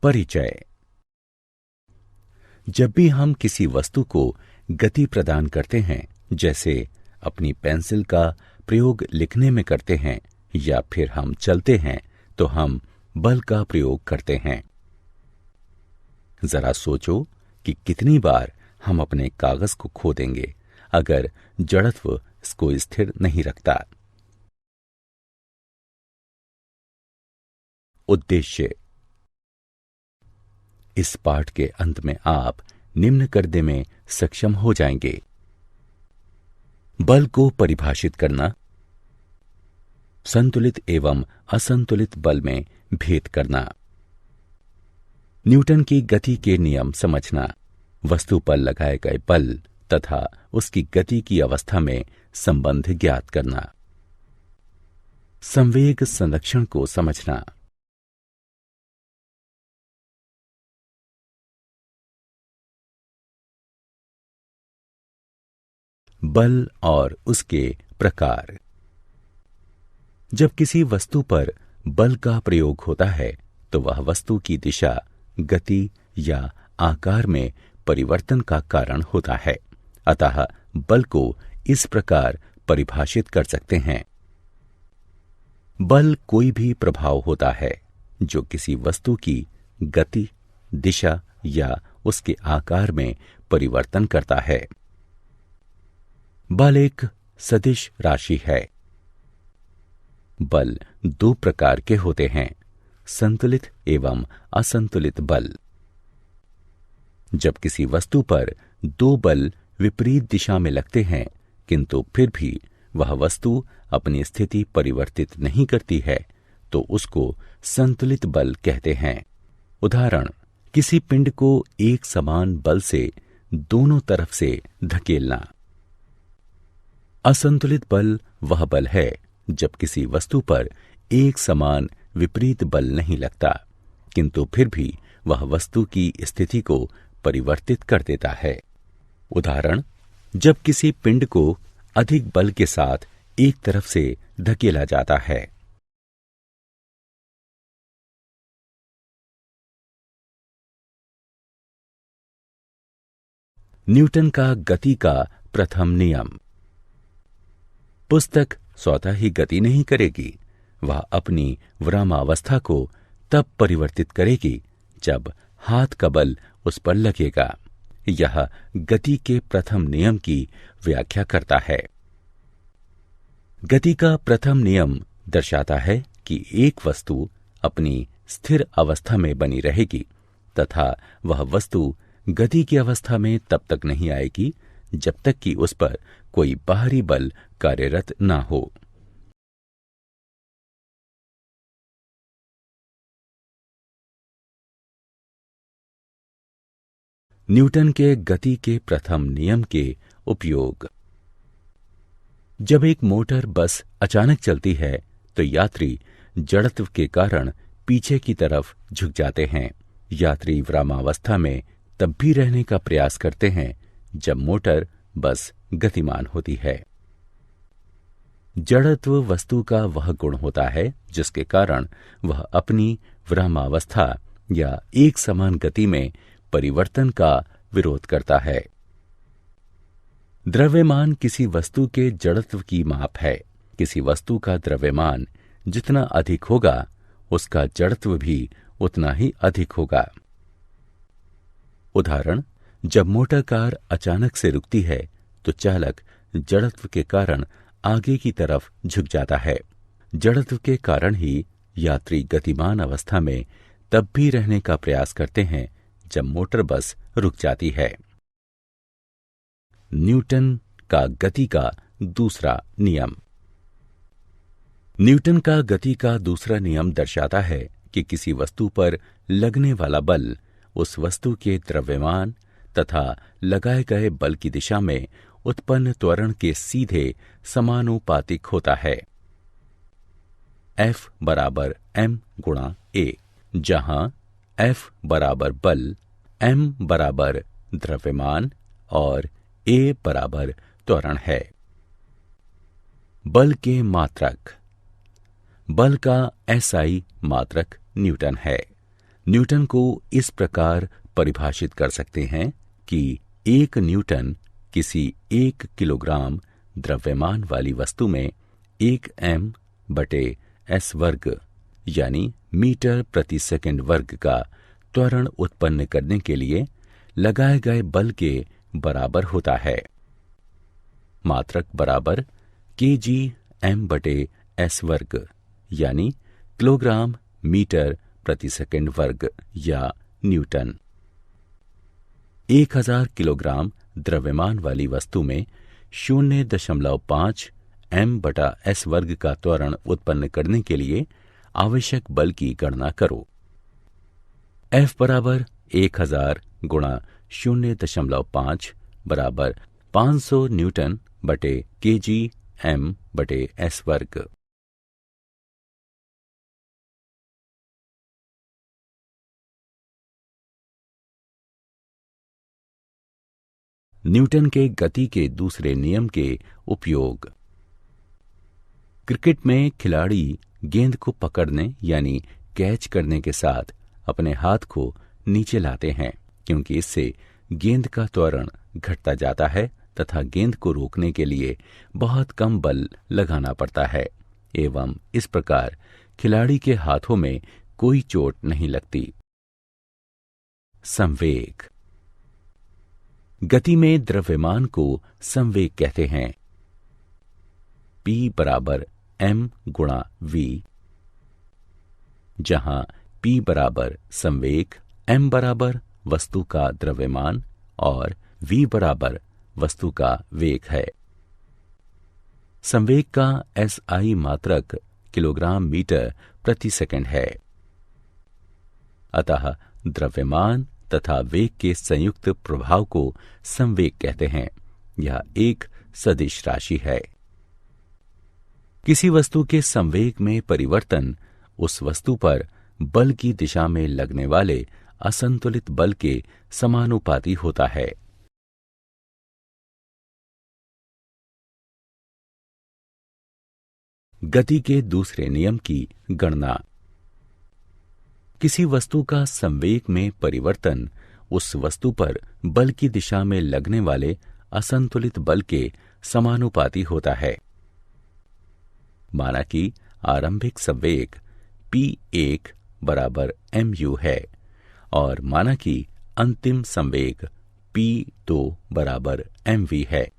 परिचय। जब भी हम किसी वस्तु को गति प्रदान करते हैं, जैसे अपनी पेंसिल का प्रयोग लिखने में करते हैं या फिर हम चलते हैं, तो हम बल का प्रयोग करते हैं। जरा सोचो कि कितनी बार हम अपने कागज को खो देंगे अगर जड़त्व इसको स्थिर नहीं रखता। उद्देश्य। इस पाठ के अंत में आप निम्न करने में सक्षम हो जाएंगे: बल को परिभाषित करना, संतुलित एवं असंतुलित बल में भेद करना, न्यूटन की गति के नियम समझना, वस्तु पर लगाए गए बल तथा उसकी गति की अवस्था में संबंध ज्ञात करना, संवेग संरक्षण को समझना। बल और उसके प्रकार। जब किसी वस्तु पर बल का प्रयोग होता है तो वह वस्तु की दिशा, गति या आकार में परिवर्तन का कारण होता है। अतः बल को इस प्रकार परिभाषित कर सकते हैं: बल कोई भी प्रभाव होता है जो किसी वस्तु की गति, दिशा या उसके आकार में परिवर्तन करता है। बल एक सदिश राशि है। बल दो प्रकार के होते हैं: संतुलित एवं असंतुलित बल। जब किसी वस्तु पर दो बल विपरीत दिशा में लगते हैं किंतु फिर भी वह वस्तु अपनी स्थिति परिवर्तित नहीं करती है, तो उसको संतुलित बल कहते हैं। उदाहरण: किसी पिंड को एक समान बल से दोनों तरफ से धकेलना। असंतुलित बल वह बल है जब किसी वस्तु पर एक समान विपरीत बल नहीं लगता किंतु फिर भी वह वस्तु की स्थिति को परिवर्तित कर देता है। उदाहरण: जब किसी पिंड को अधिक बल के साथ एक तरफ से धकेला जाता है। न्यूटन का गति का प्रथम नियम। पुस्तक स्वतः ही गति नहीं करेगी, वह अपनी विरामावस्था को तब परिवर्तित करेगी जब हाथ का बल उस पर लगेगा। यह गति के प्रथम नियम की व्याख्या करता है। गति का प्रथम नियम दर्शाता है कि एक वस्तु अपनी स्थिर अवस्था में बनी रहेगी तथा वह वस्तु गति की अवस्था में तब तक नहीं आएगी जब तक कि उस पर कोई बाहरी बल कार्यरत ना हो। न्यूटन के गति के प्रथम नियम के उपयोग। जब एक मोटर बस अचानक चलती है तो यात्री जड़त्व के कारण पीछे की तरफ झुक जाते हैं। यात्री विरामावस्था में तब भी रहने का प्रयास करते हैं जब मोटर बस गतिमान होती है। जड़त्व वस्तु का वह गुण होता है जिसके कारण वह अपनी विरामावस्था या एक समान गति में परिवर्तन का विरोध करता है। द्रव्यमान किसी वस्तु के जड़त्व की माप है। किसी वस्तु का द्रव्यमान जितना अधिक होगा उसका जड़त्व भी उतना ही अधिक होगा। उदाहरण: जब मोटर कार अचानक से रुकती है तो चालक जड़त्व के कारण आगे की तरफ झुक जाता है। जड़त्व के कारण ही यात्री गतिमान अवस्था में तब भी रहने का प्रयास करते हैं जब मोटर बस रुक जाती है। न्यूटन का गति का दूसरा नियम। न्यूटन का गति का दूसरा नियम दर्शाता है कि किसी वस्तु पर लगने वाला बल उस वस्तु के द्रव्यमान तथा लगाए गए बल की दिशा में उत्पन्न त्वरण के सीधे समानुपातिक होता है। F बराबर m गुणा a, जहां F बराबर बल, m बराबर द्रव्यमान और a बराबर त्वरण है। बल के मात्रक। बल का SI मात्रक न्यूटन है। न्यूटन को इस प्रकार परिभाषित कर सकते हैं कि 1 न्यूटन किसी 1 किलोग्राम द्रव्यमान वाली वस्तु में 1m/s वर्ग यानी मीटर प्रति सेकंड वर्ग का त्वरण उत्पन्न करने के लिए लगाए गए बल के बराबर होता है। मात्रक बराबर kg/m/s वर्ग यानी किलोग्राम मीटर प्रति सेकंड वर्ग या न्यूटन। 1000 किलोग्राम द्रव्यमान वाली वस्तु में 0.5 m/s वर्ग का त्वरण उत्पन्न करने के लिए आवश्यक बल की गणना करो। F बराबर 1000 गुणा 0.5 बराबर 500 न्यूटन बटे kg/m/s वर्ग। न्यूटन के गति के दूसरे नियम के उपयोग। क्रिकेट में खिलाड़ी गेंद को पकड़ने यानी कैच करने के साथ अपने हाथ को नीचे लाते हैं, क्योंकि इससे गेंद का त्वरण घटता जाता है तथा गेंद को रोकने के लिए बहुत कम बल लगाना पड़ता है एवं इस प्रकार खिलाड़ी के हाथों में कोई चोट नहीं लगती। संवेग। गति में द्रव्यमान को संवेग कहते हैं। P बराबर m गुणा v, जहां P बराबर संवेग, m बराबर वस्तु का द्रव्यमान और v बराबर वस्तु का वेग है। संवेग का SI मात्रक किलोग्राम मीटर प्रति सेकंड है। अतः द्रव्यमान तथा वेग के संयुक्त प्रभाव को संवेग कहते हैं। यह एक सदिश राशि है। किसी वस्तु के संवेग में परिवर्तन उस वस्तु पर बल की दिशा में लगने वाले असंतुलित बल के समानुपाती होता है। गति के दूसरे नियम की गणना। किसी वस्तु का संवेग में परिवर्तन उस वस्तु पर बल की दिशा में लगने वाले असंतुलित बल के समानुपाती होता है। माना कि आरंभिक संवेग p1 बराबर mu है और माना कि अंतिम संवेग p2 बराबर mv है।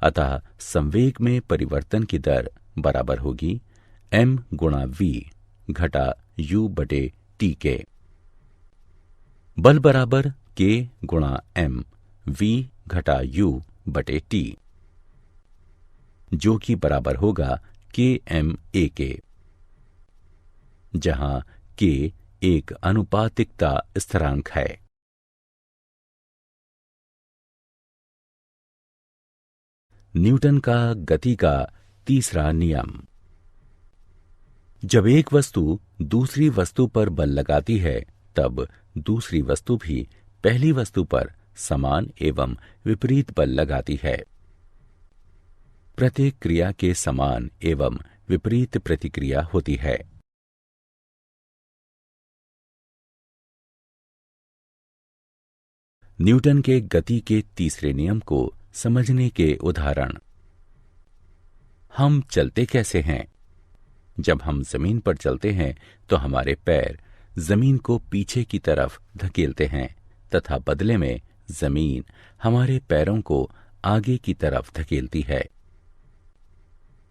अतः संवेग में परिवर्तन की दर बराबर होगी m गुणा v घटा u बटे t के। बल बराबर k गुणा m v घटा u बटे t, जो कि बराबर होगा kma के, जहां k एक अनुपातिकता स्थिरांक है। न्यूटन का गति का तीसरा नियम। जब एक वस्तु दूसरी वस्तु पर बल लगाती है, तब दूसरी वस्तु भी पहली वस्तु पर समान एवं विपरीत बल लगाती है। प्रत्येक क्रिया के समान एवं विपरीत प्रतिक्रिया होती है। न्यूटन के गति के तीसरे नियम को समझने के उदाहरण। हम चलते कैसे हैं? जब हम जमीन पर चलते हैं तो हमारे पैर जमीन को पीछे की तरफ धकेलते हैं तथा बदले में जमीन हमारे पैरों को आगे की तरफ धकेलती है।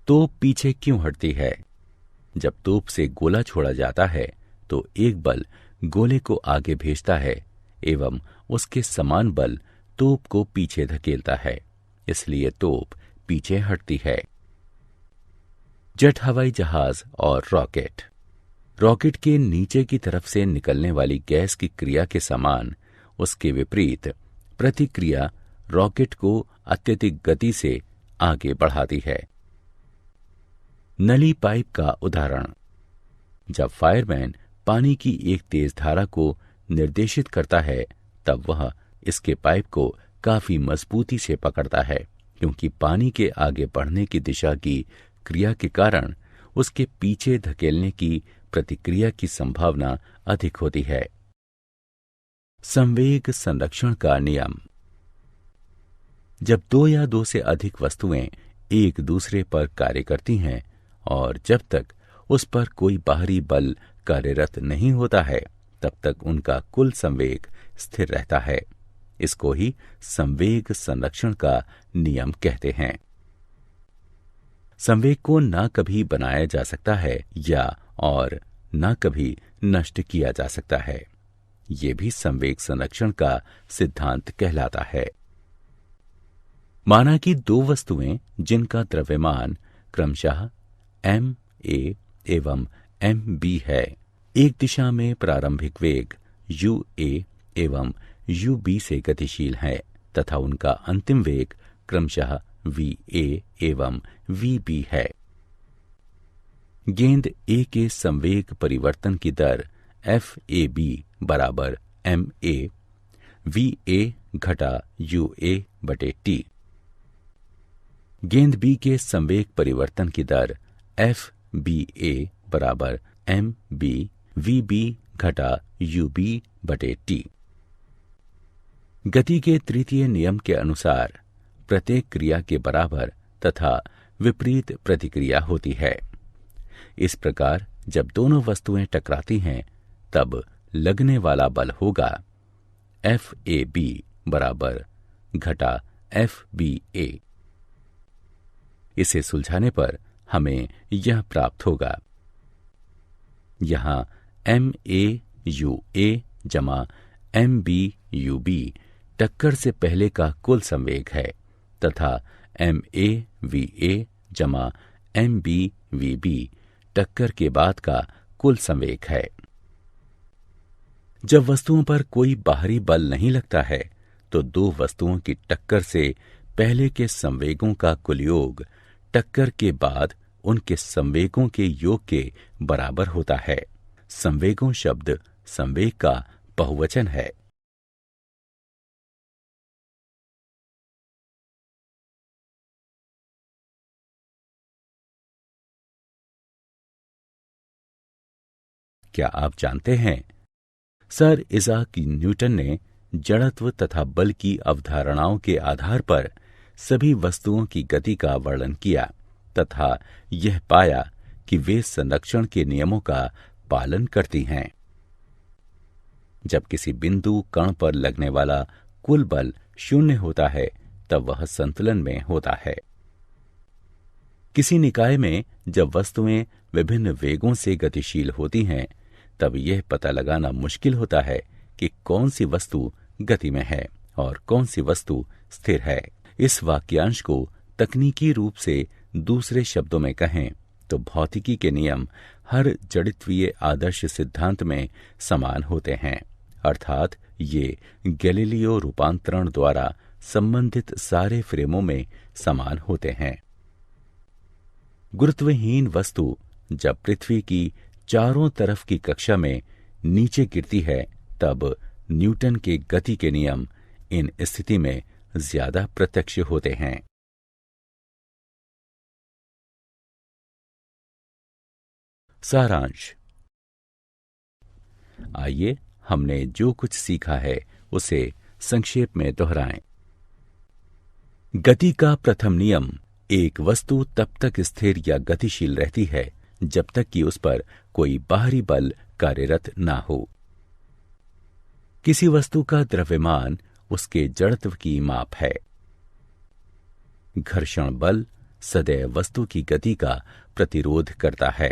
तोप पीछे क्यों हटती है? जब तोप से गोला छोड़ा जाता है तो एक बल गोले को आगे भेजता है एवं उसके समान बल तोप को पीछे धकेलता है, इसलिए तोप पीछे हटती है। जेट हवाई जहाज और रॉकेट। रॉकेट के नीचे की तरफ से निकलने वाली गैस की क्रिया के समान उसके विपरीत प्रतिक्रिया रॉकेट को अत्यधिक गति से आगे बढ़ाती है। नली पाइप का उदाहरण। जब फायरमैन पानी की एक तेज धारा को निर्देशित करता है, तब वह इसके पाइप को काफी मजबूती से पकड़ता है, क्योंकि पानी के आगे बढ़ने की दिशा की क्रिया के कारण उसके पीछे धकेलने की प्रतिक्रिया की संभावना अधिक होती है। संवेग संरक्षण का नियम। जब दो या दो से अधिक वस्तुएं एक दूसरे पर कार्य करती हैं और जब तक उस पर कोई बाहरी बल कार्यरत नहीं होता है, तब तक उनका कुल संवेग स्थिर रहता है। इसको ही संवेग संरक्षण का नियम कहते हैं। संवेग को ना कभी बनाया जा सकता है या और ना कभी नष्ट किया जा सकता है। ये भी संवेग संरक्षण का सिद्धांत कहलाता है। माना कि दो वस्तुएं जिनका द्रव्यमान क्रमशः ma एवं mb है, एक दिशा में प्रारंभिक वेग ua एवं ub से गतिशील है तथा उनका अंतिम वेग क्रमशः va एवं vb है। गेंद A के संवेग परिवर्तन की दर FAB बराबर ma va घटा ua बटे t। गेंद B के संवेग परिवर्तन की दर FBA बराबर mb vb घटा ub बटे t। गति के तृतीय नियम के अनुसार प्रत्येक क्रिया के बराबर तथा विपरीत प्रतिक्रिया होती है। इस प्रकार जब दोनों वस्तुएं टकराती हैं, तब लगने वाला बल होगा FAB बराबर घटा FBA। इसे सुलझाने पर हमें यह प्राप्त होगा। यहां MAUA जमा MBUB टक्कर से पहले का कुल संवेग है तथा MAVA जमा MBVB टक्कर के बाद का कुल संवेग है। जब वस्तुओं पर कोई बाहरी बल नहीं लगता है, तो दो वस्तुओं की टक्कर से पहले के संवेगों का कुल योग टक्कर के बाद उनके संवेगों के योग के बराबर होता है। संवेगों शब्द संवेग का बहुवचन है। क्या आप जानते हैं, सर इज़ाक न्यूटन ने जड़त्व तथा बल की अवधारणाओं के आधार पर सभी वस्तुओं की गति का वर्णन किया तथा यह पाया कि वे संरक्षण के नियमों का पालन करती हैं। जब किसी बिंदु कण पर लगने वाला कुल बल शून्य होता है, तब वह संतुलन में होता है। किसी निकाय में जब वस्तुएं विभिन्न वेगों से गतिशील होती हैं, तब यह पता लगाना मुश्किल होता है कि कौन सी वस्तु गति में है और कौन सी वस्तु स्थिर है। इस वाक्यांश को तकनीकी रूप से दूसरे शब्दों में कहें तो भौतिकी के नियम हर जड़त्वीय आदर्श सिद्धांत में समान होते हैं, अर्थात ये गैलीलियो रूपांतरण द्वारा संबंधित सारे फ्रेमों में समान होते हैं। गुरुत्वहीन वस्तु जब पृथ्वी की चारों तरफ की कक्षा में नीचे गिरती है, तब न्यूटन के गति के नियम इन स्थिति में ज्यादा प्रत्यक्ष होते हैं। सारांश। आइए हमने जो कुछ सीखा है उसे संक्षेप में दोहराएं। गति का प्रथम नियम, एक वस्तु तब तक स्थिर या गतिशील रहती है जब तक कि उस पर कोई बाहरी बल कार्यरत ना हो। किसी वस्तु का द्रव्यमान उसके जड़त्व की माप है। घर्षण बल सदैव वस्तु की गति का प्रतिरोध करता है।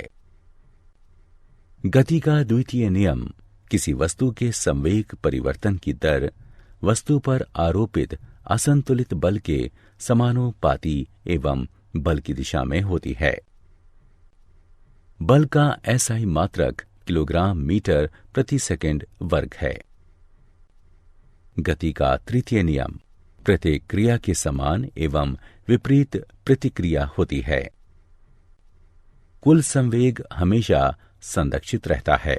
गति का द्वितीय नियम, किसी वस्तु के संवेग परिवर्तन की दर वस्तु पर आरोपित असंतुलित बल के समानुपाती एवं बल की दिशा में होती है। बल का एसआई मात्रक किलोग्राम मीटर प्रति सेकंड वर्ग है। गति का तृतीय नियम, प्रत्येक क्रिया के समान एवं विपरीत प्रतिक्रिया होती है। कुल संवेग हमेशा संरक्षित रहता है।